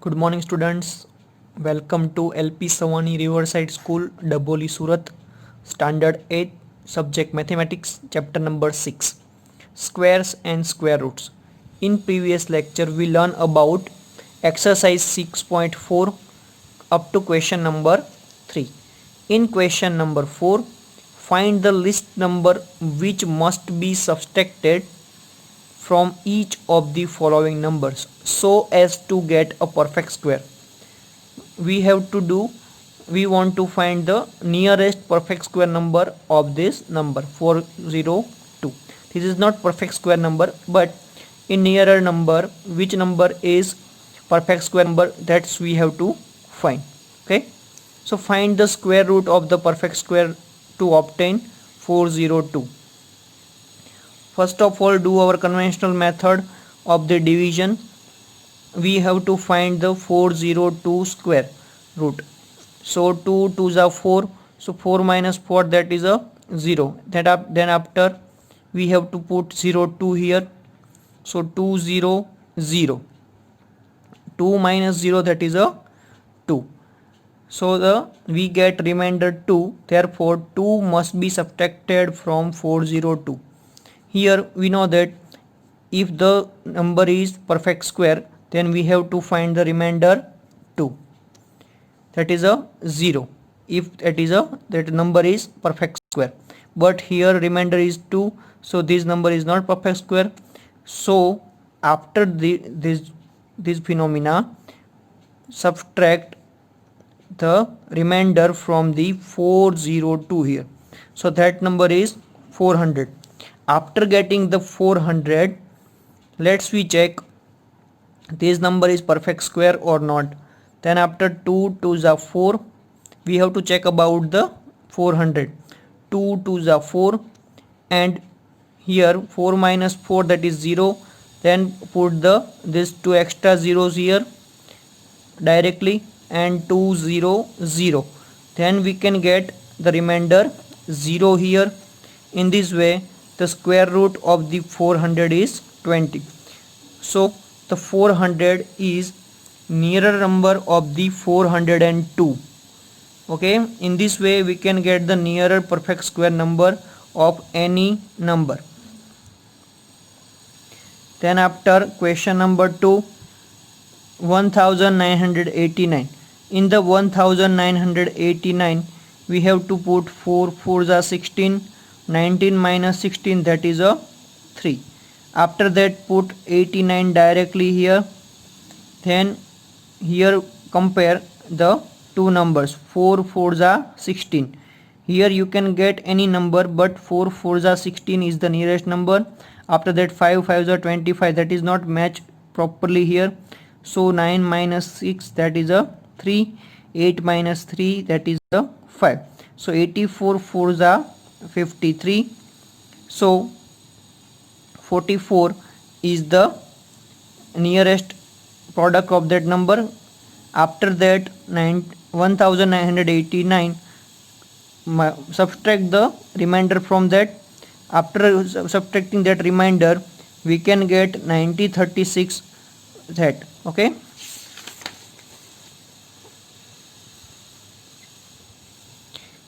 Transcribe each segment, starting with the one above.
Good morning, students. Welcome to LP Savani Riverside School, Daboli, Surat. Standard 8, subject Mathematics, chapter number 6, Squares and Square Roots. In previous lecture, we learned about exercise 6.4 up to question number 3. In question number 4, find the list number which must be subtracted from each of the following numbers so as to get a perfect square. We want to find the nearest perfect square number of this number 402. This is not perfect square number, but in nearer number, which number is perfect square number, that's we have to find. Okay, so find the square root of the perfect square to obtain 402. First of all, do our conventional method of the division. We have to find the 402 square root. So 2 2s are 4. So 4 minus 4, that is a 0. Then after we have to put 02 here. So 2 0 0. 2 minus 0, that is a 2. So we get remainder 2. Therefore 2 must be subtracted from 402. Here we know that if the number is perfect square, then we have to find the remainder 2, that is a 0, if that number is perfect square. But here remainder is 2, so this number is not perfect square. So after this phenomena, subtract the remainder from the 402 here, so that number is 400. After getting the 400, let's we check this number is perfect square or not. Then after 2 2s are 4, we have to check about the 400. 2 2s are 4, and here 4 minus 4, that is 0. Then put this 2 extra zeros here directly, and 2 0 0. Then we can get the remainder 0 here. In this way, the square root of the 400 is 20. So the 400 is nearer number of the 402. Okay, in this way we can get the nearer perfect square number of any number. Then after question number 2, 1989. In the 1989, we have to put 4 4s are 16. 19 minus 16, that is a 3. After that put 89 directly here. Then here compare the two numbers. 4 4s are 16. Here you can get any number, but 4 4s are 16 is the nearest number. After that 5 5s are 25, that is not match properly here. So 9 minus 6, that is a 3. 8 minus 3, that is a 5. So 84 4s are 53. So 44 is the nearest product of that number. After that 1989, subtract the remainder from that. After subtracting that remainder, we can get 9036, that. Okay,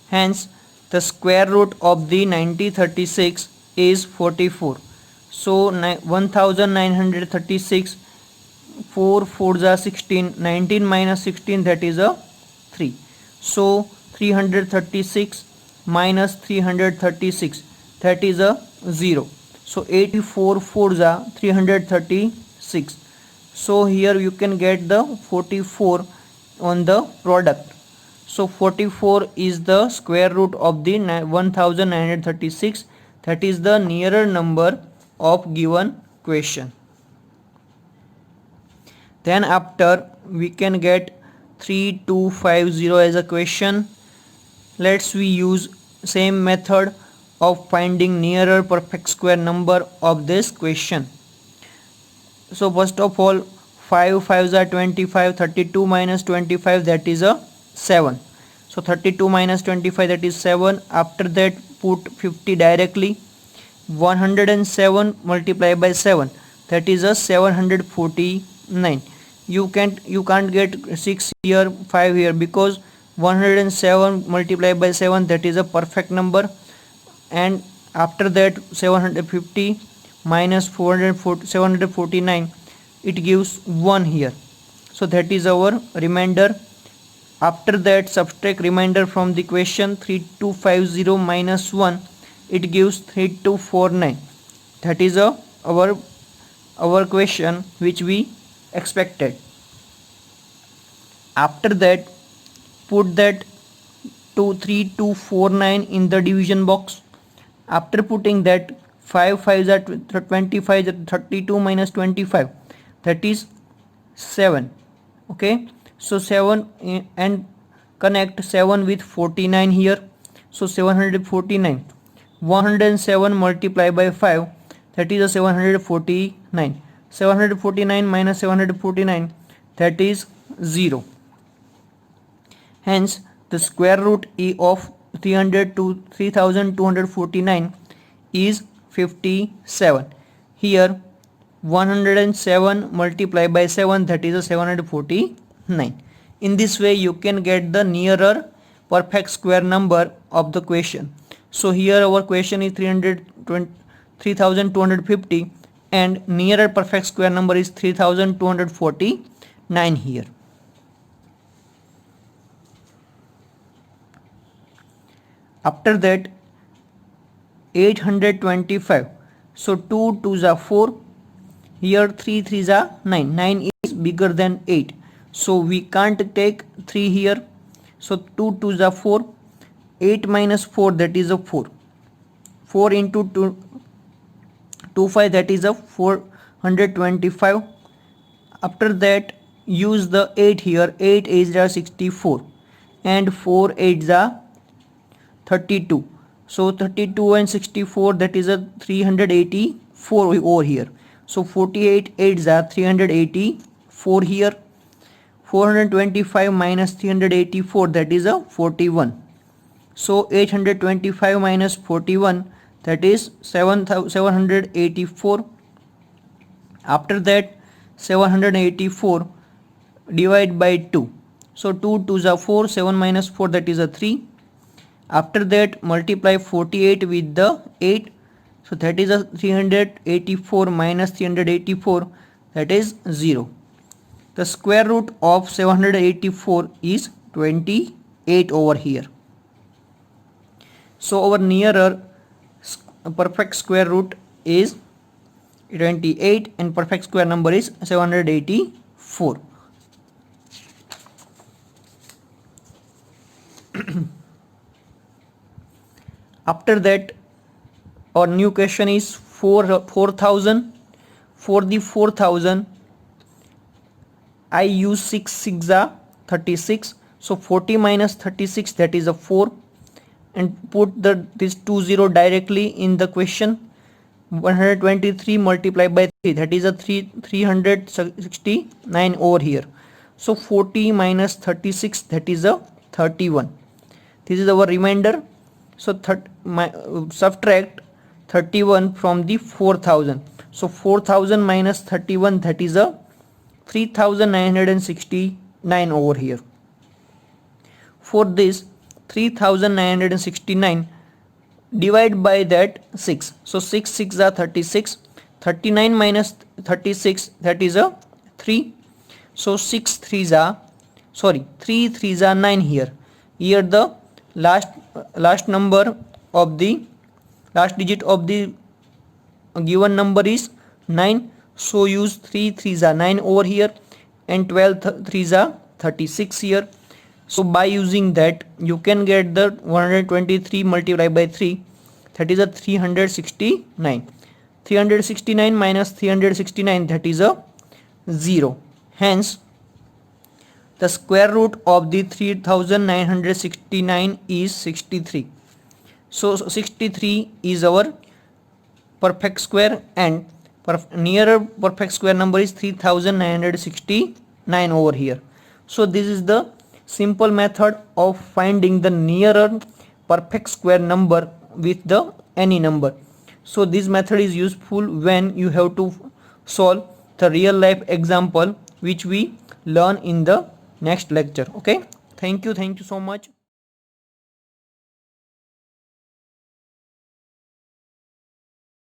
hence the square root of the 9036 is 44. So 1936, 4 4s are 16. 19 minus 16, that is a 3. So 336 minus 336, that is a 0. So 84 4s are 336. So here you can get the 44 on the product. So 44 is the square root of the 1936. That is the nearer number of given question. Then after we can get 3250 as a question. Let's we use same method of finding nearer perfect square number of this question. So first of all, 5 5s are 25. 32 minus 25, that is a 7. So 32 minus 25, that is 7. After that put 50 directly. 107 multiplied by 7, that is a 749. you can't get 6 here, 5 here, because 107 multiplied by 7, that is a perfect number. And after that 750 minus 749, it gives 1 here, so that is our remainder. After that subtract remainder from the question, 3250 minus 1, it gives 3249. That is our question which we expected. After that put that 3249 in the division box. After putting that, 5 5s are 25, 32 minus 25, that is 7. Okay, so 7 and connect 7 with 49 here, so 749. 107 multiplied by 5, that is a 749. 749 minus 749, that is 0. Hence the square root of 300 to 3249 is 57. Here 107 multiplied by 7, that is a 749. In this way you can get the nearer perfect square number of the question. So here our question is 3250 and nearer perfect square number is 3249 here. After that 825, so 2 2s are 4, here 3 3s are 9, 9 is bigger than 8, so we can't take 3 here, so 2 2s are 4, 8 minus 4, that is a 4, 4 into 2 25, that is a 425. After that use the 8 here, 8 8s are 64 and 4 8s are 32, so 32 and 64, that is a 384 over here, so 48 8s are 384 here. 425 minus 384, that is a 41, so 825 minus 41, that is 784. After that 784 divide by 2, so 2 2s are 4, 7 minus 4, that is a 3. After that multiply 48 with the 8, so that is a 384 minus 384, that is 0. The square root of 784 is 28 over here. So our nearer perfect square root is 28 and perfect square number is 784. After that our new question is 4000. For the 4000 I use 6 6 are 36, so 40 minus 36, that is a 4, and put this 20 directly in the question. 123 multiplied by 3, that is a 369 over here, so 40 minus 36, that is a 31. This is our remainder. So subtract 31 from the 4000, so 4000 minus 31, that is a 3969 over here. For this 3969 divide by that 6, so 6 6 are 36, 39 minus 36, that is a 3, so 6 3s are 3 3s are 9 here. Here the last number of the last digit of the given number is 9, so use 3 3s are 9 over here and 12 3s are 36 here. So by using that you can get the 123 multiplied by 3, that is a 369. 369 minus 369, that is a 0. Hence the square root of the 3969 is 63. So 63 is our perfect square and nearer perfect square number is 3969 over here. So this is the simple method of finding the nearer perfect square number with the any number. So this method is useful when you have to solve the real life example which we learn in the next lecture. Okay, thank you so much.